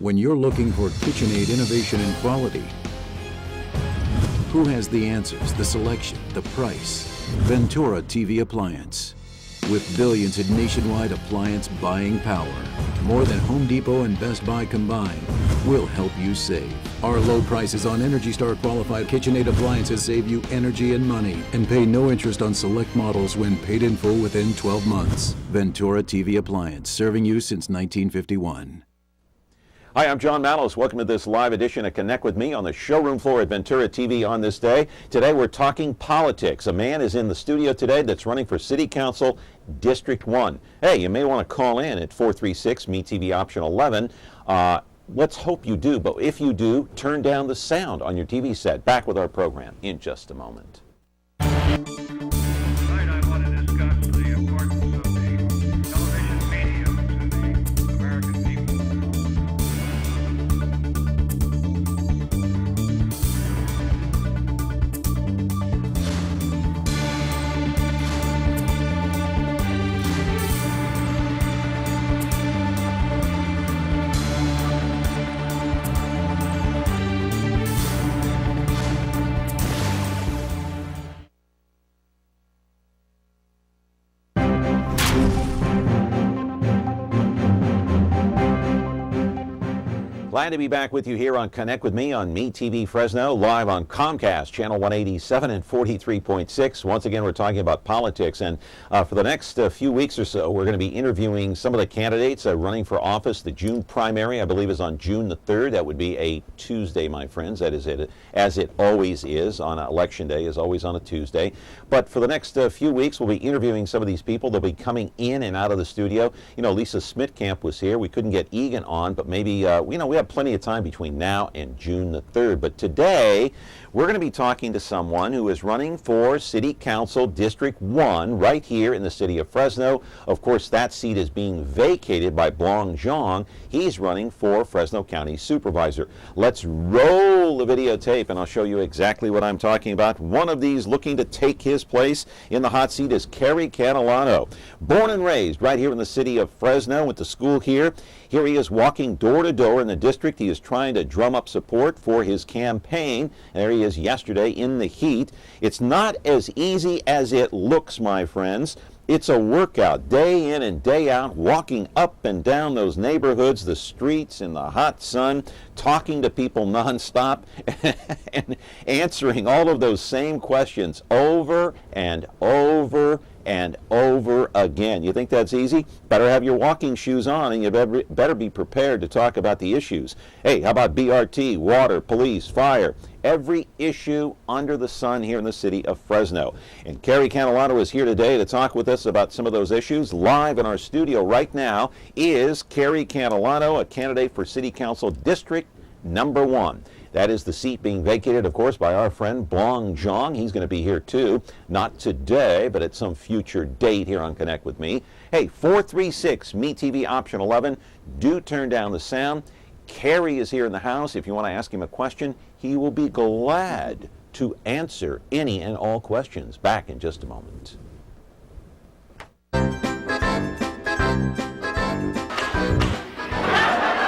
When you're looking for KitchenAid innovation and quality, who has the answers, the selection, the price? Ventura TV Appliance. With billions in nationwide appliance buying power, more than Home Depot and Best Buy combined, will help you save. Our low prices on Energy Star qualified KitchenAid appliances save you energy and money, and pay no interest on select models when paid in full within 12 months. Ventura TV Appliance, serving you since 1951. Hi, I'm John Mallows. Welcome to this live edition of Connect with Me on the showroom floor at Ventura TV on this day. Today we're talking politics. A man is in the studio today that's running for City Council District 1. Hey, you may want to call in at 436 MeTV option 11. Let's hope you do, but if you do, turn down the sound on your TV set. Back with our program in just a moment. Glad to be back with you here on Connect with Me on MeTV Fresno, live on Comcast, channel 187 and 43.6. Once again, we're talking about politics, and for the next few weeks or so, we're going to be interviewing some of the candidates running for office. The June primary, I believe, is on June the 3rd. That would be a Tuesday, my friends. That is it, as it always is on Election Day, is always on a Tuesday. But for the next few weeks, we'll be interviewing some of these people. They'll be coming in and out of the studio. You know, Lisa Smitkamp was here. We couldn't get Egan on, but maybe, we have plenty of time between now and June the 3rd. But today, we're going to be talking to someone who is running for City Council District 1 right here in the city of Fresno. Of course, that seat is being vacated by Blong Zhang. He's running for Fresno County Supervisor. Let's roll the videotape and I'll show you exactly what I'm talking about. One of these looking to take his place in the hot seat is Kerry Catalano. Born and raised right here in the city of Fresno, went to school here. Here he is walking door to door in the district. He is trying to drum up support for his campaign. There he is yesterday in the heat. It's not as easy as it looks, my friends. It's a workout day in and day out, walking up and down those neighborhoods, the streets in the hot sun, talking to people nonstop and answering all of those same questions over and over and over again. You think that's easy? Better have your walking shoes on, and you better be prepared to talk about the issues. Hey, how about BRT, water, police, fire? Every issue under the sun here in the city of Fresno. And Kerry Catalano is here today to talk with us about some of those issues. Live in our studio right now is Kerry Catalano, a candidate for City Council District number 1. That is the seat being vacated, of course, by our friend Blong Zhang. He's going to be here too, not today, but at some future date here on Connect with Me. Hey, 436 MeTV option 11. Do turn down the sound. Kerry is here in the house. If you want to ask him a question, he will be glad to answer any and all questions. Back in just a moment.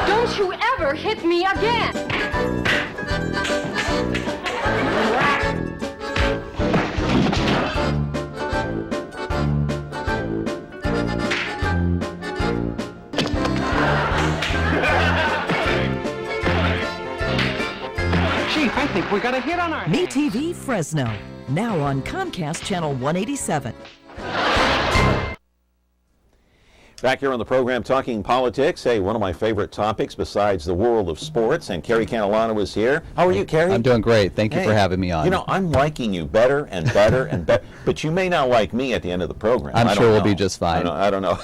Don't you ever hit me again! Chief, I think we got a hit on our hands. MeTV Fresno, now on Comcast channel 187. Back here on the program talking politics. Hey, one of my favorite topics besides the world of sports, and Kerry Catalano is here. How are you, Kerry? I'm doing great. Thank you for having me on. You know, I'm liking you better and better and better, but you may not like me at the end of the program. I'm sure we'll be just fine. I don't know.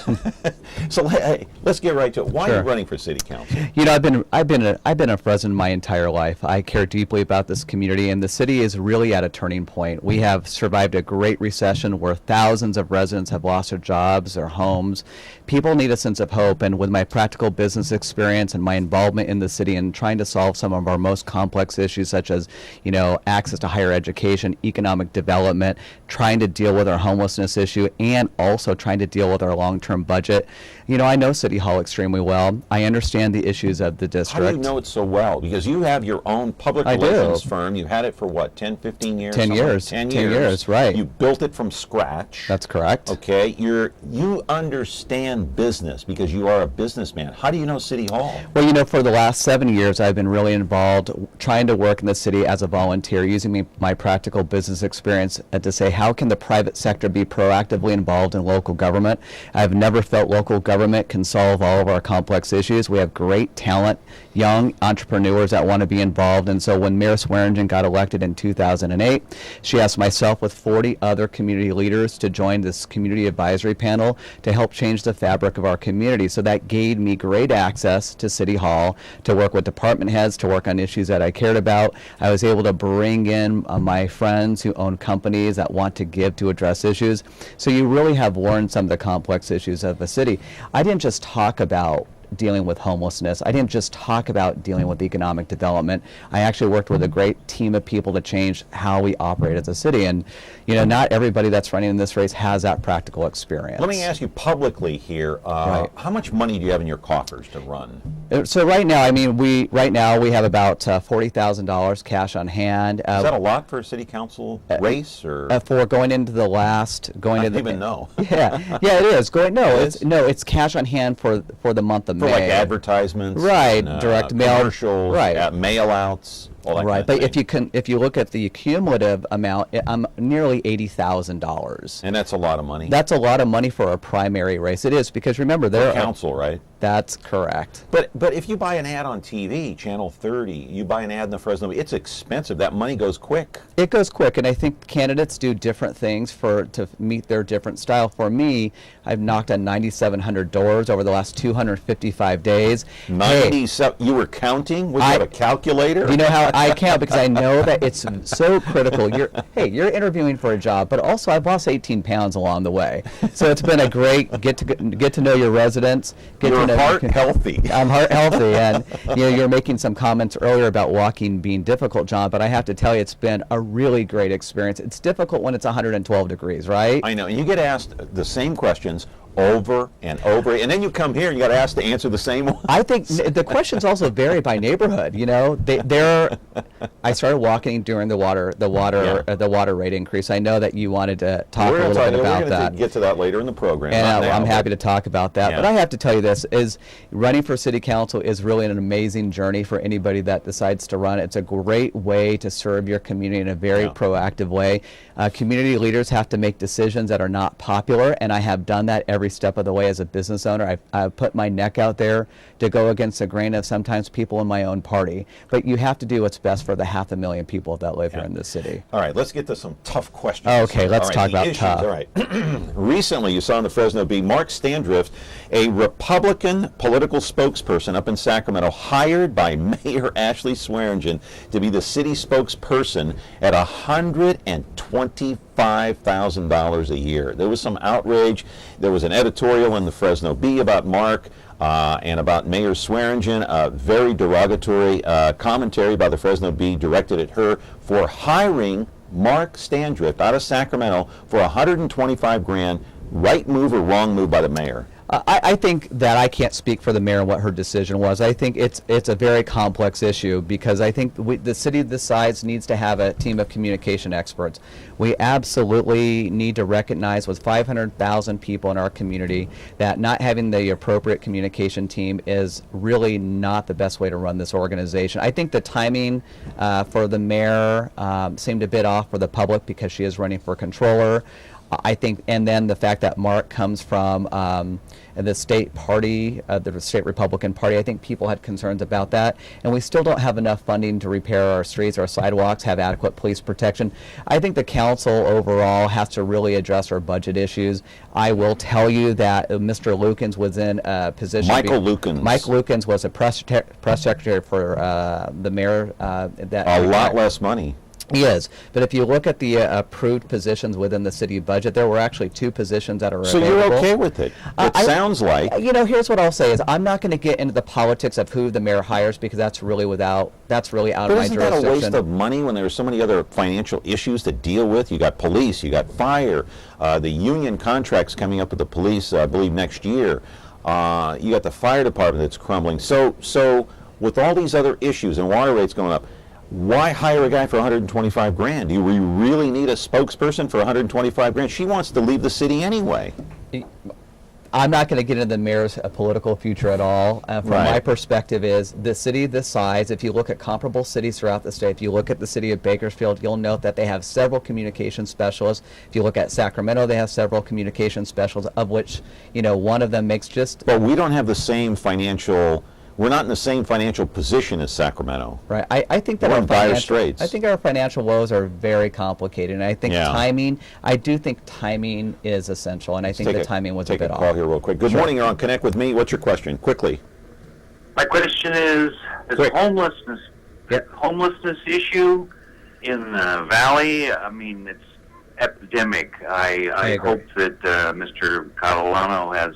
So hey, let's get right to it. Why are you running for city council? You know, I've been a Fresno my entire life. I care deeply about this community, and the city is really at a turning point. We have survived a great recession where thousands of residents have lost their jobs, their homes. people need a sense of hope, and with my practical business experience and my involvement in the city and trying to solve some of our most complex issues, such as, you know, access to higher education, economic development, trying to deal with our homelessness issue, and also trying to deal with our long-term budget. You know, I know City Hall extremely well. I understand the issues of the district. How do you know it so well? Because you have your own public relations firm. You had it for what, 10, 15 years? 10 years. 10 years, right. You built it from scratch. That's correct. Okay. You understand business because you are a businessman. How do you know City Hall? Well, you know, for the last 7 years, I've been really involved trying to work in the city as a volunteer, using my practical business experience to say, how can the private sector be proactively involved in local government? I've never felt local government can solve all of our complex issues. We have great talent, young entrepreneurs that want to be involved. And so when Mayor Swearingen got elected in 2008, she asked myself with 40 other community leaders to join this community advisory panel to help change the fabric of our community. So that gave me great access to City Hall to work with department heads, to work on issues that I cared about. I was able to bring in my friends who own companies that want to give to address issues. So you really have learned some of the complex issues of the city. I didn't just talk about dealing with homelessness. I didn't just talk about dealing with economic development. I actually worked with a great team of people to change how we operate as a city. And, you know, not everybody that's running in this race has that practical experience. Let me ask you publicly here, Right. how much money do you have in your coffers to run? So right now, I mean, we have about $40,000 cash on hand. Is that a lot for a city council race, or for going into the last, I don't even know. Yeah, it is. It's cash on hand for the month of for May. like advertisements, Right, and, direct mail, commercials, right, mail outs, all that right. kind of But thing. if you look at the cumulative amount, I'm nearly $80,000. And that's a lot of money. That's a lot of money for a primary race. It is, because remember, there for council, right? That's correct. But if you buy an ad on TV, Channel 30, you buy an ad in the Fresno, it's expensive. That money goes quick. It goes quick, and I think candidates do different things to meet their different style. For me, I've knocked on 9,700 doors over the last 255 days. 97. You were counting? Was that a calculator? You know how I count, because I know that it's so critical. You're interviewing for a job, but also I've lost 18 pounds along the way. So it's been a great get to know your residents. You're heart healthy. I'm heart healthy, and you know, you're making some comments earlier about walking being difficult, John, but I have to tell you, it's been a really great experience. It's difficult when it's 112 degrees, right? I know, and you get asked the same questions over and over, and then you come here and you got asked to answer the same one. I think the questions also vary by neighborhood. You know, I started walking during the water rate increase. I know that you wanted to talk a little bit about that. We're going to get to that later in the program. And I'm happy to talk about that. Yeah. But I have to tell you this, is running for city council is really an amazing journey for anybody that decides to run. It's a great way to serve your community in a very proactive way. Community leaders have to make decisions that are not popular, and I have done that every step of the way as a business owner. I've put my neck out there to go against the grain of sometimes people in my own party. But you have to do what's best for the 500,000 people that live here in this city. All right, let's get to some tough questions. Okay, let's talk about tough. All right. Recently, you saw in the Fresno Bee, Mark Standrift, a Republican political spokesperson up in Sacramento, hired by Mayor Ashley Swearingen to be the city spokesperson at $125,000 a year. There was some outrage. There was an editorial in the Fresno Bee about Mark and about Mayor Swearingen, very derogatory commentary by the Fresno Bee directed at her for hiring Mark Standrift out of Sacramento for $125,000. Right move or wrong move by the mayor? I think that I can't speak for the mayor and what her decision was. I think it's a very complex issue, because I think the city of this size needs to have a team of communication experts. We absolutely need to recognize, with 500,000 people in our community, that not having the appropriate communication team is really not the best way to run this organization. I think the timing for the mayor seemed a bit off for the public, because she is running for controller. I think, and then the fact that Mark comes from the state party, the state Republican Party, I think people had concerns about that. And we still don't have enough funding to repair our streets, our sidewalks, have adequate police protection. I think the council overall has to really address our budget issues. I will tell you that Mr. Lukens was in a position. Michael Lukens. Mike Lukens was a press secretary for the mayor. A lot less money. He is, but if you look at the approved positions within the city budget, there were actually 2 positions that are So available. you're okay with it? It sounds like. You know, here's what I'll say is I'm not going to get into the politics of who the mayor hires because that's really out of my But isn't that jurisdiction. a waste of money when there are so many other financial issues to deal with? You got police, you got fire, the union contracts coming up with the police, I believe, next year. You got the fire department that's crumbling. So with all these other issues and water rates going up, why hire a guy for 125 grand? Do we really need a spokesperson for 125 grand? She wants to leave the city anyway. I'm not going to get into the mayor's political future at all. From Right. my perspective is the city this size, if you look at comparable cities throughout the state, if you look at the city of Bakersfield, you'll note that they have several communication specialists. If you look at Sacramento, they have several communication specialists, of which, you know, one of them makes just... But we don't have the same financial... We're not in the same financial position as Sacramento. Right. I think that We're our in dire financial, straits. I think our financial woes are very complicated, and I think Yeah. I do think timing is essential, and I think the timing was a bit Take a off. call here real quick. Good morning, you're on Connect with Me. What's your question? Quickly. My question is Quick. homelessness issue in the valley. I mean, it's epidemic. I agree. hope that Mr. Catalano has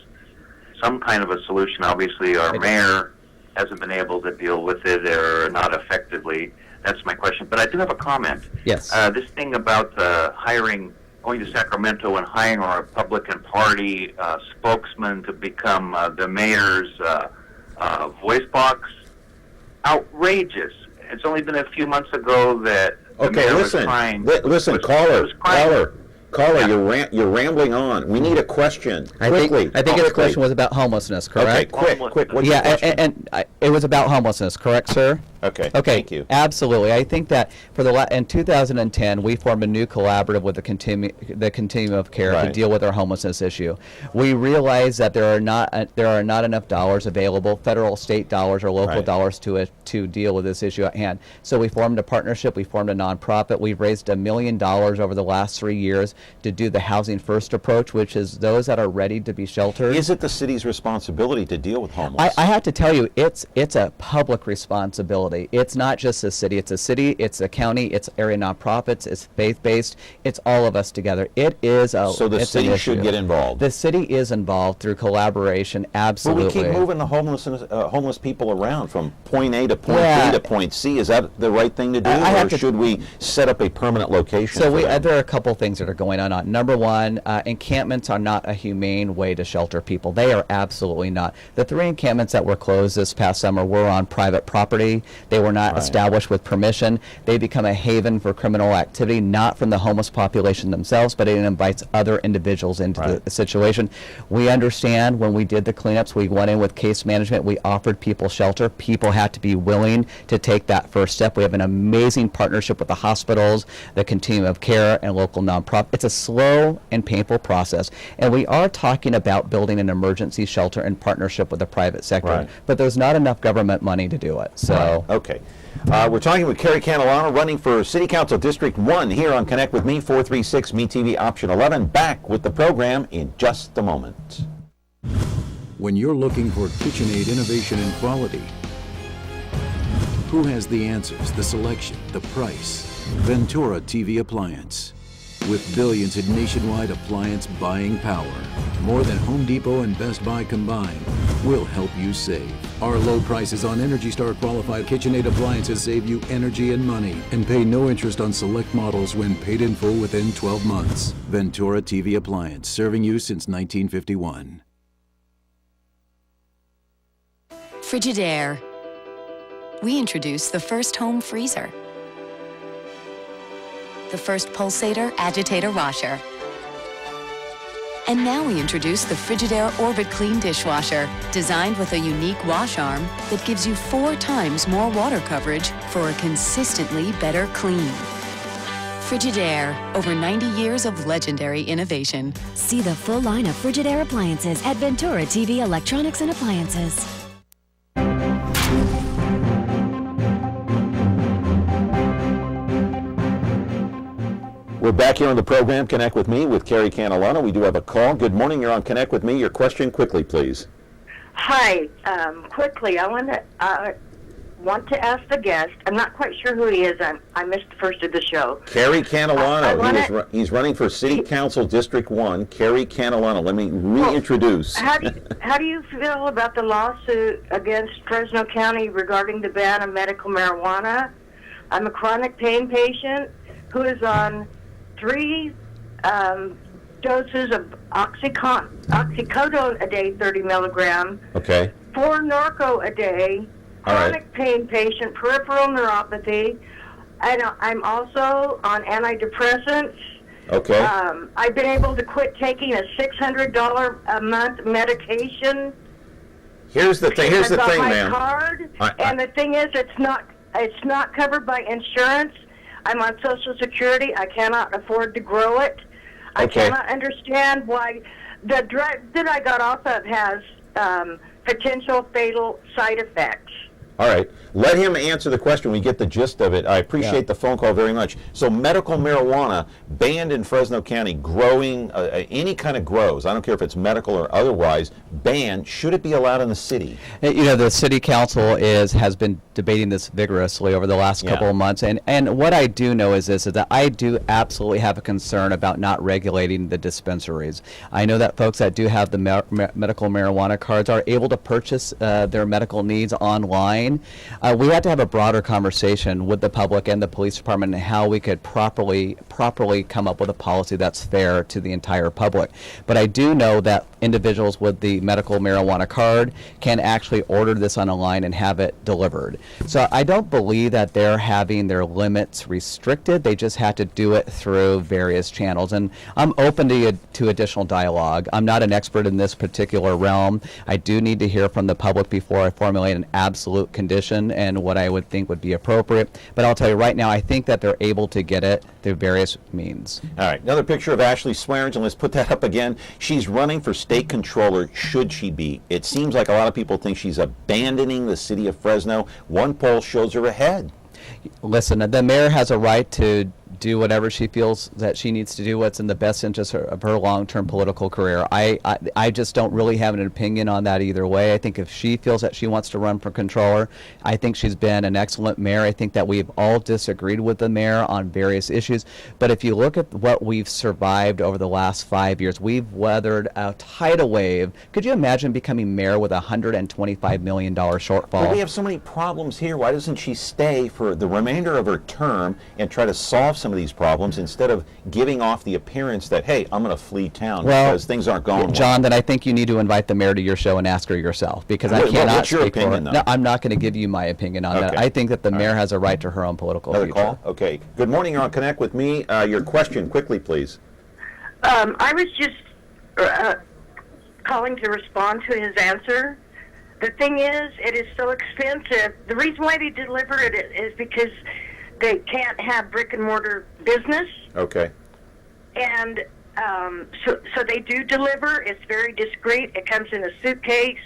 some kind of a solution. Obviously, our mayor hasn't been able to deal with it or not effectively. That's my question. But I do have a comment. Yes. This thing about going to Sacramento and hiring a Republican Party spokesman to become the mayor's voice box, outrageous. It's only been a few months ago that the Okay, mayor listen. was trying... Listen, caller, you're rambling on. We need a question. Quickly. I think the question was about homelessness, correct? Okay, quick. What's your Yeah, question? and it was about homelessness, correct, sir? Okay, Okay, thank you. absolutely. I think that in 2010, we formed a new collaborative with the Continuum of Care to Right. deal with our homelessness issue. We realized that there are not enough dollars available, federal, state dollars, or local Right. dollars to deal with this issue at hand. So we formed a partnership. We formed a nonprofit. We've raised $1 million over the last 3 years to do the Housing First approach, which is those that are ready to be sheltered. Is it the city's responsibility to deal with homeless? I have to tell you, it's a public responsibility. It's not just the city. It's a city, it's a county, it's area nonprofits, it's faith-based. It's all of us together. It is So the it's an city should issue. get involved. The city is involved through collaboration, But absolutely. we keep moving the homeless people around from point A to point Yeah. B to point C. Is that the right thing to do, I have or to- should we set up a permanent location? So for them? there are a couple things that are going on. Number one, encampments are not a humane way to shelter people. They are absolutely not. The 3 encampments that were closed this past summer were on private property. They were not Right. established with permission. They become a haven for criminal activity, not from the homeless population themselves, but it invites other individuals into Right. the situation. We understand when we did the cleanups, we went in with case management. We offered people shelter. People had to be willing to take that first step. We have an amazing partnership with the hospitals, the Continuum of Care, and local nonprofit. It's a slow and painful process, and we are talking about building an emergency shelter in partnership with the private sector, Right. but there's not enough government money to do it. So. Okay. We're talking with Kerry Catalano, running for City Council District 1 here on Connect with Me, 436 MeTV Option 11. Back with the program in just a moment. When you're looking for KitchenAid innovation and quality, who has the answers, the selection, the price? Ventura TV Appliance. With billions in nationwide appliance buying power, more than Home Depot and Best Buy combined, we'll help you save. Our low prices on Energy Star qualified KitchenAid appliances save you energy and money, and pay no interest on select models when paid in full within 12 months. Ventura TV Appliance, serving you since 1951. Frigidaire. We introduced the first home freezer, the first pulsator agitator washer, and now we introduce the Frigidaire Orbit Clean dishwasher, designed with a unique wash arm that gives you 4 times more water coverage for a consistently better clean. Frigidaire, over 90 years of legendary innovation. See the full line of Frigidaire appliances at Ventura TV Electronics and Appliances. We're back here on the program, Connect with Me, with Kerry Catalano. We do have a call. Good morning, you're on Connect with Me. Your question quickly, please. Hi. Quickly, I want to. want to ask the guest. I'm not quite sure who he is. I missed the first of the show. Kerry Catalano. He's running for City Council District 1. Kerry Catalano. Let me reintroduce. How do you feel about the lawsuit against Fresno County regarding the ban of medical marijuana? I'm a chronic pain patient who is on 3 doses of oxycodone a day, 30 milligram. Okay. 4 Norco a day. Chronic pain patient, peripheral neuropathy. I'm also on antidepressants. Okay. I've been able to quit taking a $600 a month medication. Here's the thing, ma'am. Card, and the thing is, it's not covered by insurance. I'm on Social Security. I cannot afford to grow it. I cannot understand why the drug that I got off of has potential fatal side effects. All right. Let him answer the question. We get the gist of it. I appreciate the phone call very much. So medical marijuana banned in Fresno County, growing, any kind of grows, I don't care if it's medical or otherwise, banned. Should it be allowed in the city? You know, the city council has been debating this vigorously over the last couple of months. And what I do know is this, is that I do absolutely have a concern about not regulating the dispensaries. I know that folks that do have the medical marijuana cards are able to purchase their medical needs online. We had to have a broader conversation with the public and the police department on how we could properly come up with a policy that's fair to the entire public. But I do know that individuals with the medical marijuana card can actually order this online and have it delivered. So I don't believe that they're having their limits restricted. They just have to do it through various channels. And I'm open to additional dialogue. I'm not an expert in this particular realm. I do need to hear from the public before I formulate an absolute condition and what I would think would be appropriate. But I'll tell you right now, I think that they're able to get it through various means. All right, another picture of Ashley Swearingen. Let's put that up again. She's running for state controller, should she be. It seems like a lot of people think she's abandoning the city of Fresno. One poll shows her ahead. Listen, the mayor has a right to do whatever she feels that she needs to do, what's in the best interest of her long-term political career. I just don't really have an opinion on that either way. I think if she feels that she wants to run for controller, I think she's been an excellent mayor. I think that we've all disagreed with the mayor on various issues, but if you look at what we've survived over the last 5 years, we've weathered a tidal wave. Could you imagine becoming mayor with a $125 million shortfall? But we have so many problems here. Why doesn't she stay for the remainder of her term and try to solve some of these problems instead of giving off the appearance that, hey, I'm going to flee town because things aren't going well? John, then I think you need to invite the mayor to your show and ask her yourself, because I cannot what's your speak opinion, for her. though? No, I'm not going to give you my opinion on that. I think that the mayor has a right to her own political Another future. call? Okay. Good morning. You're on Connect with me. Your question, quickly, please. I was just calling to respond to his answer. The thing is, it is so expensive. The reason why they deliver it is because they can't have brick and mortar business. Okay. And so they do deliver. It's very discreet. It comes in a suitcase.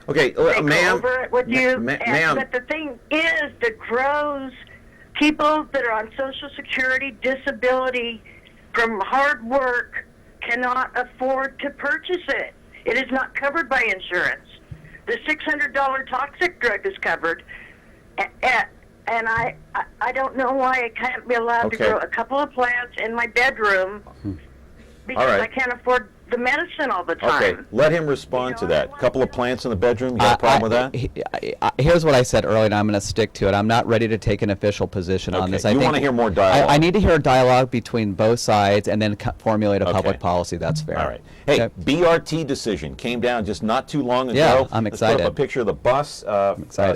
Okay, they ma'am. go over it with you. Ma'am. But the thing is, the grows people that are on Social Security, disability, from hard work, cannot afford to purchase it. It is not covered by insurance. The $600 toxic drug is covered, and I don't know why I can't be allowed to grow a couple of plants in my bedroom because I can't afford the medicine all the time. Okay, let him respond to that. A couple of plants in the bedroom, you got a problem with that? Here's what I said earlier, and I'm going to stick to it. I'm not ready to take an official position on this. You want to hear more dialogue? I need to hear a dialogue between both sides and then formulate a public policy that's fair. All right. Hey, BRT decision came down just not too long ago. Yeah, I'm excited. Let's put up a picture of the bus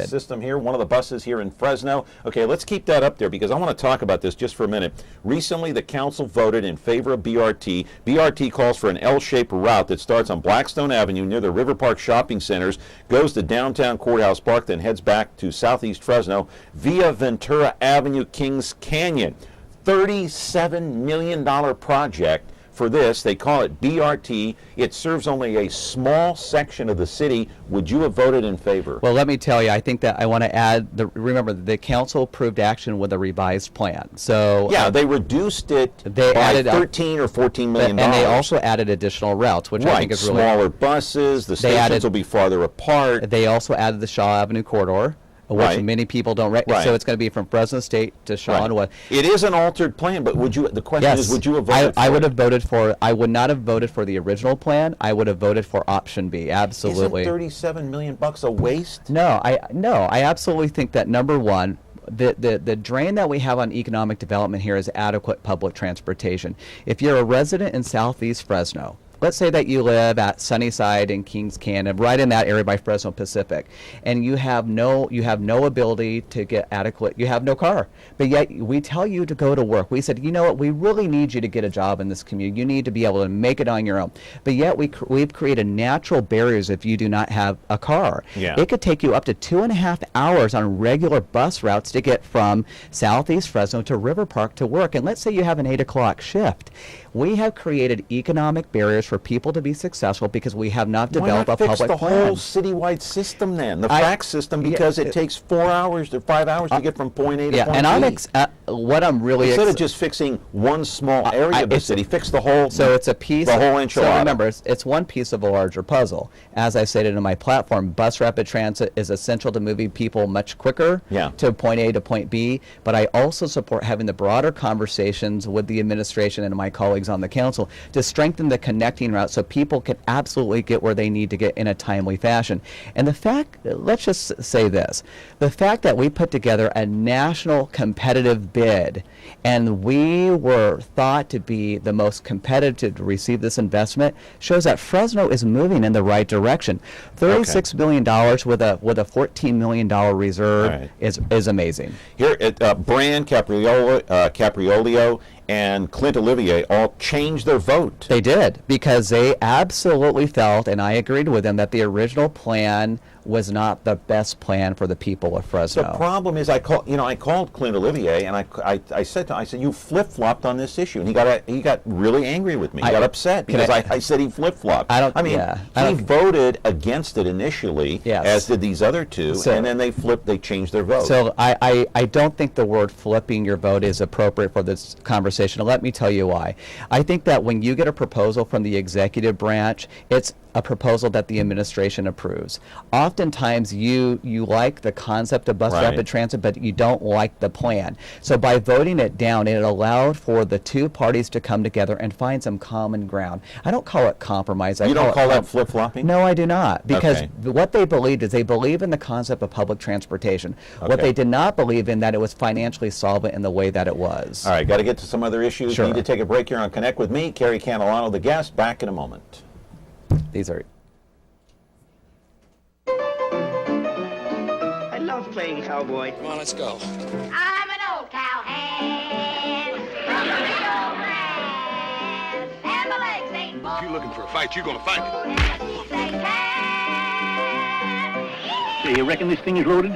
system here, one of the buses here in Fresno. Okay, let's keep that up there because I want to talk about this just for a minute. Recently, the council voted in favor of BRT. BRT calls for an L-shaped route that starts on Blackstone Avenue near the River Park shopping centers, goes to downtown Courthouse Park, then heads back to southeast Fresno via Ventura Avenue, Kings Canyon. $37 million project. For this, they call it BRT. It serves only a small section of the city. Would you have voted in favor? Well, let me tell you, I think that I want to add, remember, the council approved action with a revised plan. So yeah, they reduced it by $13 or $14 million. And they also added additional routes, which I think is really... smaller buses, the stations will be farther apart. They also added the Shaw Avenue corridor. which many people don't recognize. So it's going to be from Fresno State to Shawn West. It is an altered plan, but would you? The question is, would you have voted for I would it? have voted for. I would not have voted for the original plan. I would have voted for option B. Absolutely. Isn't $37 million a waste? No, I absolutely think that number one, the drain that we have on economic development here is adequate public transportation. If you're a resident in Southeast Fresno, let's say that you live at Sunnyside and Kings Canyon, right in that area by Fresno Pacific, and you have no ability to get adequate, you have no car, but yet we tell you to go to work. We said, you know what, we really need you to get a job in this community. You need to be able to make it on your own. But yet we've created natural barriers if you do not have a car. Yeah. It could take you up to 2.5 hours on regular bus routes to get from Southeast Fresno to River Park to work. And let's say you have an 8 o'clock shift. We have created economic barriers for people to be successful because we have not developed a public plan. Why not fix the whole citywide system then, the frac system, because it takes 4 hours to 5 hours to get from point A to point B. What I'm really instead of just fixing one small area of the city, fix the whole. So it's a piece. The whole enchilada. So remember, it's one piece of a larger puzzle. As I stated in my platform, bus rapid transit is essential to moving people much quicker to point A to point B. But I also support having the broader conversations with the administration and my colleagues on the council to strengthen the connecting route so people can absolutely get where they need to get in a timely fashion. And the fact, let's just say this, the fact that we put together a national competitive bid and we were thought to be the most competitive to receive this investment shows that Fresno is moving in the right direction. $36 million with a $14 million reserve is amazing. Here at Brand, Capriolio, and Clint Olivier all changed their vote. They did, because they absolutely felt, and I agreed with them, that the original plan was not the best plan for the people of Fresno. The problem is, I called Clint Olivier, and I said to him, I said, you flip-flopped on this issue, and he got really angry with me. He got upset because I said he flip-flopped. He voted against it initially, as did these other two, and then they changed their vote. So I don't think the word flipping your vote is appropriate for this conversation. Let me tell you why. I think that when you get a proposal from the executive branch, it's a proposal that the administration approves. Oftentimes you like the concept of bus rapid transit, but you don't like the plan. So by voting it down, it allowed for the two parties to come together and find some common ground. I don't call it compromise. You don't call that flip-flopping? No, I do not. Because what they believed is they believe in the concept of public transportation. What they did not believe in, that it was financially solvent in the way that it was. All right, got to get to some other issues. Sure. Need to take a break here on Connect with me. Kerry Catalano, the guest, back in a moment. These are... I love playing cowboy. Come on, let's go. I'm an old cowhand from the big old ranch, and my legs ain't bald. If you're looking for a fight, you're gonna find it. And my teeth ain't tan. So you reckon this thing is loaded?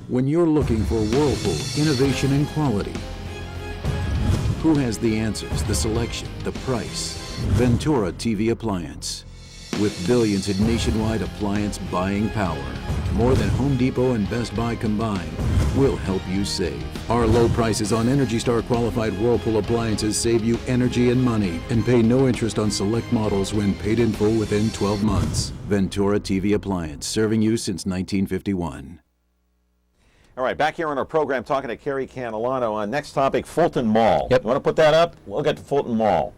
When you're looking for Whirlpool innovation and quality, who has the answers, the selection, the price? Ventura TV Appliance. With billions in nationwide appliance buying power, more than Home Depot and Best Buy combined, will help you save. Our low prices on Energy Star qualified Whirlpool appliances save you energy and money, and pay no interest on select models when paid in full within 12 months. Ventura TV Appliance, serving you since 1951. All right, back here on our program talking to Kerry Catalano on next topic, Fulton Mall. You want to put that up? We'll get to Fulton Mall.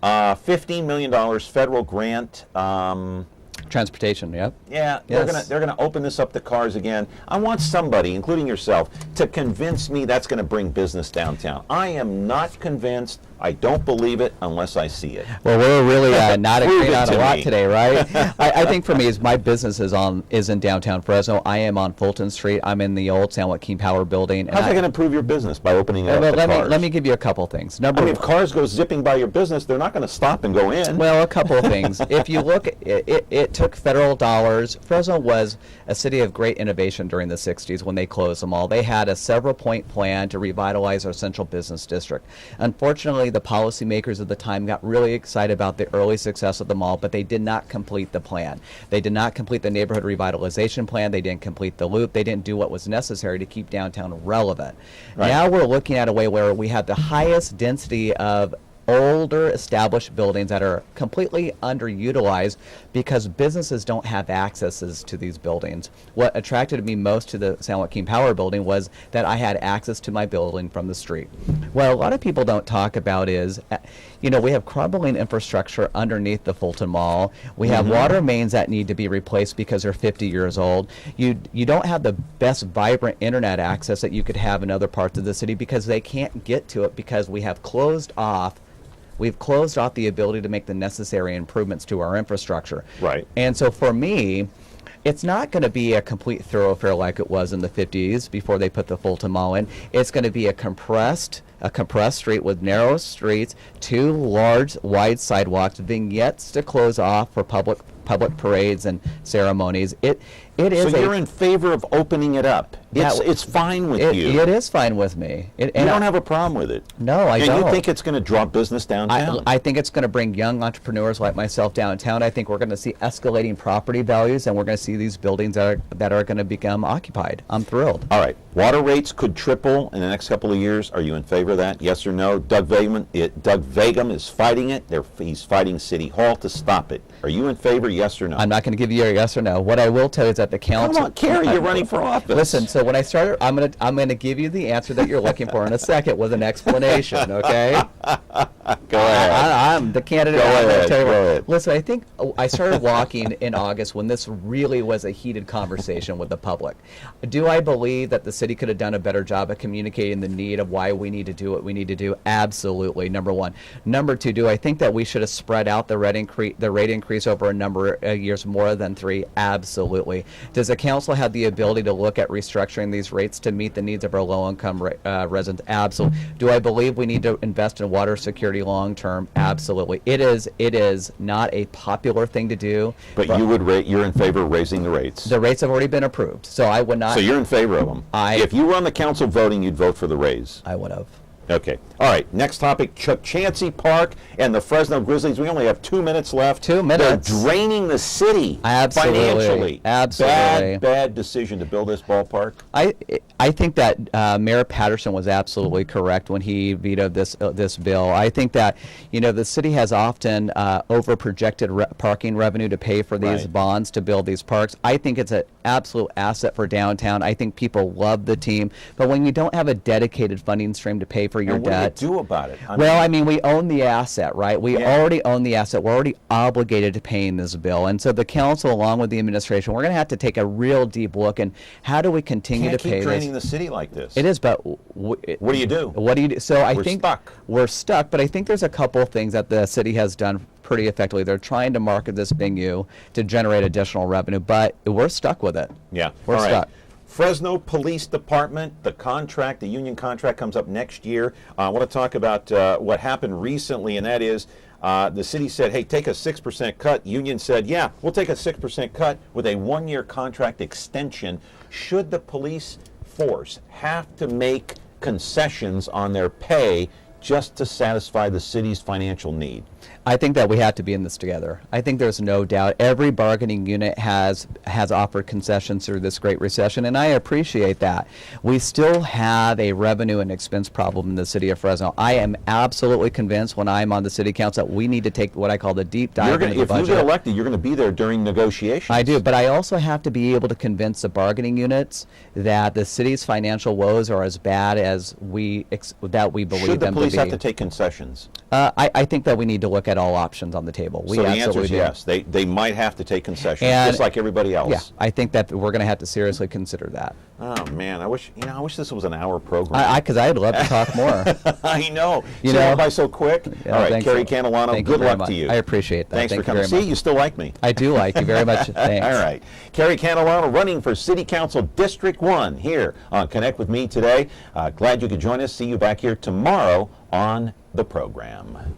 $15 million federal grant. Transportation, yep. Yeah, they're gonna open this up to cars again. I want somebody, including yourself, to convince me that's going to bring business downtown. I am not convinced. I don't believe it unless I see it. Well, we're really not agreeing on a lot today, right? I think for me, my business is in downtown Fresno. I am on Fulton Street. I'm in the old San Joaquin Power Building. How's that going to improve your business by opening it up to cars? Let me give you a couple things. If cars go zipping by your business, they're not going to stop and go in. Well, a couple of things. If you look, it took federal dollars. Fresno was a city of great innovation during the 60s when they closed the mall. They had a several-point plan to revitalize our central business district. Unfortunately, the policymakers at the time got really excited about the early success of the mall, but they did not complete the plan. They did not complete the neighborhood revitalization plan. They didn't complete the loop. They didn't do what was necessary to keep downtown relevant. Right. Now we're looking at a way where we have the highest density of older established buildings that are completely underutilized because businesses don't have accesses to these buildings. What attracted me most to the San Joaquin Power building was that I had access to my building from the street. What a lot of people don't talk about is, you know, we have crumbling infrastructure underneath the Fulton Mall. We have water mains that need to be replaced because they're 50 years old. You don't have the best vibrant internet access that you could have in other parts of the city because they can't get to it because we've closed off the ability to make the necessary improvements to our infrastructure. Right. And so for me, it's not going to be a complete thoroughfare like it was in the 50s before they put the Fulton Mall in. It's going to be a compressed street with narrow streets, 2 large wide sidewalks, vignettes to close off for public parades and ceremonies. It is. So you're in favor of opening it up? It's fine with you? It is fine with me. You don't have a problem with it? No, I don't. And you think it's going to draw business downtown? I think it's going to bring young entrepreneurs like myself downtown. I think we're going to see escalating property values, and we're going to see these buildings that are going to become occupied. I'm thrilled. All right. Water rates could triple in the next couple of years. Are you in favor of that? Yes or no? Doug Vagum is fighting it. He's fighting City Hall to stop it. Are you in favor? Yes or no? I'm not going to give you a yes or no. What I will tell you is that the council. Come on, Kerry, you're running for office. Listen, so when I started, I'm going to give you the answer that you're looking for in a second with an explanation. Okay? Go ahead. I'm the candidate. Go ahead. Listen, I think I started walking in August when this really was a heated conversation with the public. Do I believe that the city could have done a better job at communicating the need of why we need to do what we need to do? Absolutely. Number one. Number two, do I think that we should have spread out the rate increase over a number of years more than 3? Absolutely. Does the council have the ability to look at restructuring these rates to meet the needs of our low-income residents? Absolutely. Do I believe we need to invest in water security long-term? Absolutely. It is not a popular thing to do. But you're in favor of raising the rates? The rates have already been approved, so I would not. So you're in favor of them? If you were on the council voting, you'd vote for the raise? I would have. Okay. All right. Next topic, Chancey Park and the Fresno Grizzlies. We only have 2 minutes left. 2 minutes. They're draining the city financially. Absolutely. Bad decision to build this ballpark. I think that Mayor Patterson was absolutely correct when he vetoed this bill. I think that, you know, the city has often over-projected parking revenue to pay for these bonds to build these parks. I think it's an absolute asset for downtown. I think people love the team. But when you don't have a dedicated funding stream to pay for your debt. What do you do about it? I mean, we own the asset, right? We already own the asset. We're already obligated to paying this bill. And so the council, along with the administration, we're going to have to take a real deep look and how do we continue to pay this? Can't keep draining the city like this. It is, but what do you do? What do you do? So I think stuck. We're stuck, but I think there's a couple of things that the city has done pretty effectively. They're trying to market this venue to generate additional revenue, but we're stuck with it. Yeah, we're stuck. Fresno Police Department, the union contract comes up next year. I want to talk about what happened recently, and that is the city said, hey, take a 6% cut. Union said, yeah, we'll take a 6% cut with a 1-year contract extension. Should the police force have to make concessions on their pay just to satisfy the city's financial need? I think that we have to be in this together. I think there's no doubt every bargaining unit has offered concessions through this great recession, and I appreciate that. We still have a revenue and expense problem in the city of Fresno. I am absolutely convinced when I'm on the city council that we need to take what I call the deep dive into the budget. If you get elected, you're going to be there during negotiations. I do, but I also have to be able to convince the bargaining units that the city's financial woes are as bad as we believe them to be. Should the police have to take concessions? I think that we need to look at all options on the table. So the answer is yes. They might have to take concessions, just like everybody else. Yeah, I think that we're going to have to seriously consider that. Oh man, I wish this was an hour program. Because I'd love to talk more. I know. You know, by so quick. Yeah, all right, Kerry Catalano, good luck to you. I appreciate that. Thanks for coming. See, you still like me. I do like you very much. Thanks. All right, Kerry Catalano running for City Council District 1 here on Connect with Me today. Glad you could join us. See you back here tomorrow on the program.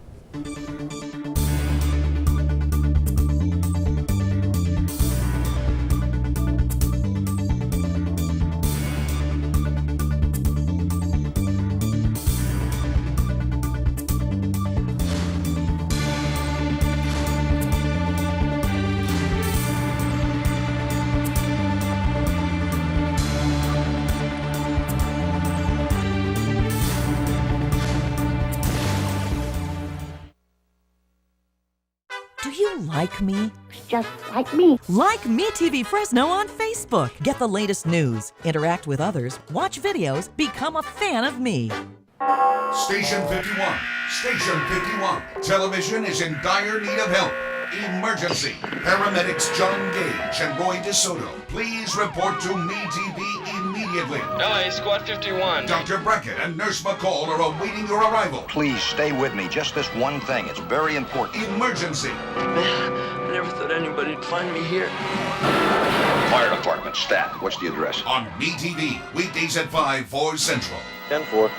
you like me? Just like me. Like MeTV Fresno on Facebook. Get the latest news, interact with others, watch videos, become a fan of me. Station 51. Station 51. Television is in dire need of help. Emergency. Paramedics John Gage and Roy DeSoto, please report to MeTV immediately. LA, Squad 51. Dr. Brackett and Nurse McCall are awaiting your arrival. Please stay with me. Just this one thing. It's very important. Emergency. Man, I never thought anybody'd find me here. Fire department, stat. What's the address? On MeTV, weekdays at 5, 4 Central. 10-4.